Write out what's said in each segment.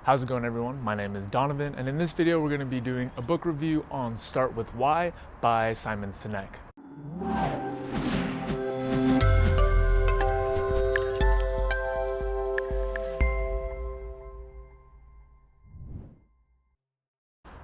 How's it going, everyone? My name is Donovan, and in this video we're going to be doing a book review on Start With Why by Simon Sinek.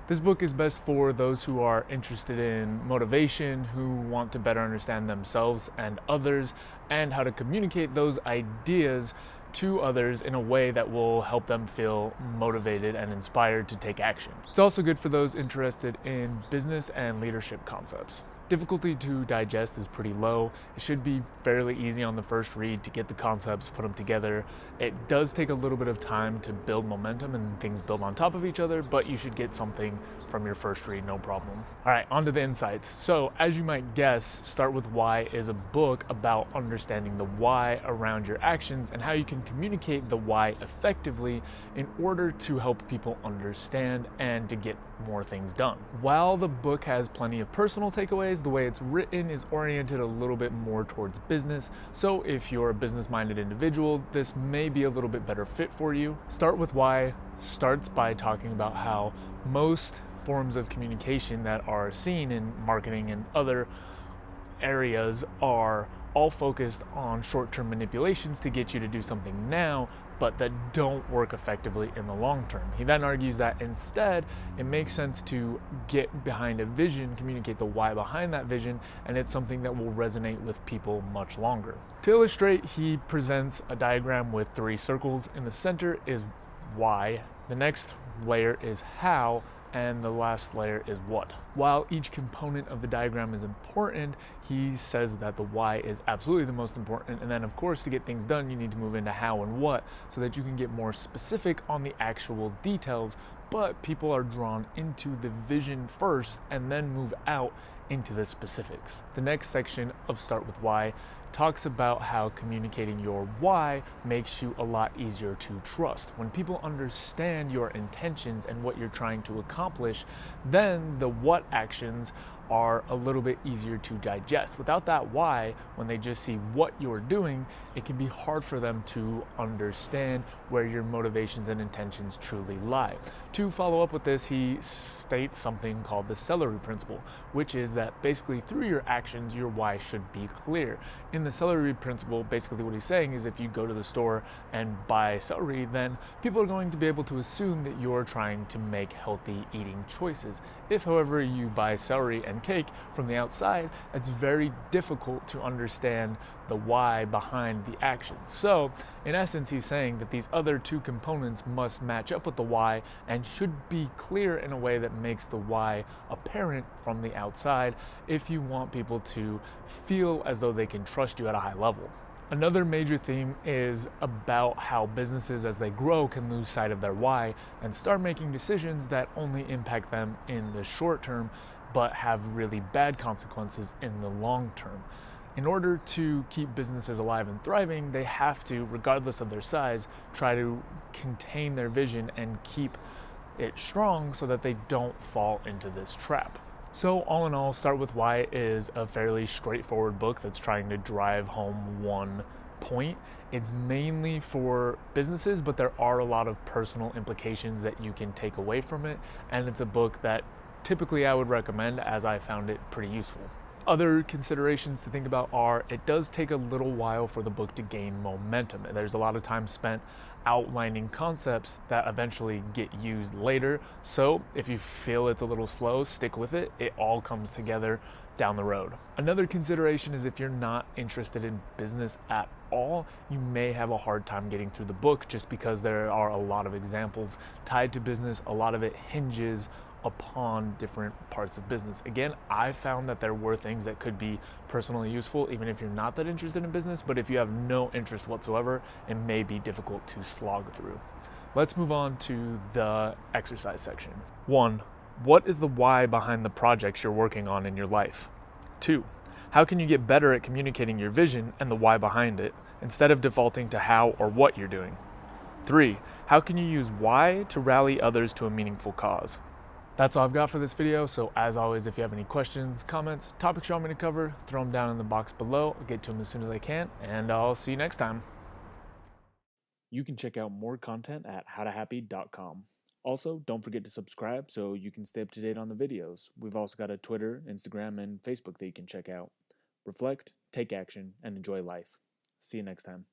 This book is best for those who are interested in motivation, who want to better understand themselves and others, and how to communicate those ideas to others in a way that will help them feel motivated and inspired to take action. It's also good for those interested in business and leadership concepts. Difficulty to digest is pretty low. It should be fairly easy on the first read to get the concepts, put them together. It does take a little bit of time to build momentum and things build on top of each other, but you should get something from your first read, no problem. All right, on to the insights. So as you might guess, Start With Why is a book about understanding the why around your actions and how you can communicate the why effectively in order to help people understand and to get more things done. While the book has plenty of personal takeaways, the way it's written is oriented a little bit more towards business. So if you're a business-minded individual, this may be a little bit better fit for you. Start With Why starts by talking about how most forms of communication that are seen in marketing and other areas are all focused on short-term manipulations to get you to do something now, but that don't work effectively in the long term. He then argues that instead, it makes sense to get behind a vision, communicate the why behind that vision, and it's something that will resonate with people much longer. To illustrate, he presents a diagram with 3 circles. In the center is why, the next layer is how, and the last layer is what. While each component of the diagram is important, he says that the why is absolutely the most important, and then of course to get things done you need to move into how and what so that you can get more specific on the actual details, but people are drawn into the vision first and then move out into the specifics. The next section of Start With Why talks about how communicating your why makes you a lot easier to trust. When people understand your intentions and what you're trying to accomplish, then the what actions are a little bit easier to digest. Without that why, when they just see what you're doing, it can be hard for them to understand where your motivations and intentions truly lie. To follow up with this, he states something called the celery principle, which is that basically through your actions, your why should be clear. In the celery principle, basically what he's saying is if you go to the store and buy celery, then people are going to be able to assume that you're trying to make healthy eating choices. If, however, you buy celery and cake from the outside, it's very difficult to understand the why behind the action. So in essence, he's saying that these other 2 components must match up with the why and should be clear in a way that makes the why apparent from the outside if you want people to feel as though they can trust you at a high level. Another major theme is about how businesses as they grow can lose sight of their why and start making decisions that only impact them in the short term but have really bad consequences in the long term. In order to keep businesses alive and thriving, they have to, regardless of their size, try to contain their vision and keep it strong so that they don't fall into this trap. So all in all, Start With Why is a fairly straightforward book that's trying to drive home one point. It's mainly for businesses, but there are a lot of personal implications that you can take away from it, and it's a book that typically I would recommend as I found it pretty useful. Other considerations to think about are it does take a little while for the book to gain momentum. There's a lot of time spent outlining concepts that eventually get used later. So if you feel it's a little slow, stick with it. It all comes together down the road. Another consideration is if you're not interested in business at all, you may have a hard time getting through the book just because there are a lot of examples tied to business. A lot of it hinges upon different parts of business. Again, I found that there were things that could be personally useful even if you're not that interested in business, but if you have no interest whatsoever, it may be difficult to slog through. Let's move on to the exercise section. 1. What is the why behind the projects you're working on in your life? 2. How can you get better at communicating your vision and the why behind it instead of defaulting to how or what you're doing? 3. How can you use why to rally others to a meaningful cause? That's all I've got for this video, so as always, if you have any questions, comments, topics you want me to cover, throw them down in the box below. I'll get to them as soon as I can, and I'll see you next time. You can check out more content at howtohappy.com. Also, don't forget to subscribe so you can stay up to date on the videos. We've also got a Twitter, Instagram, and Facebook that you can check out. Reflect, take action, and enjoy life. See you next time.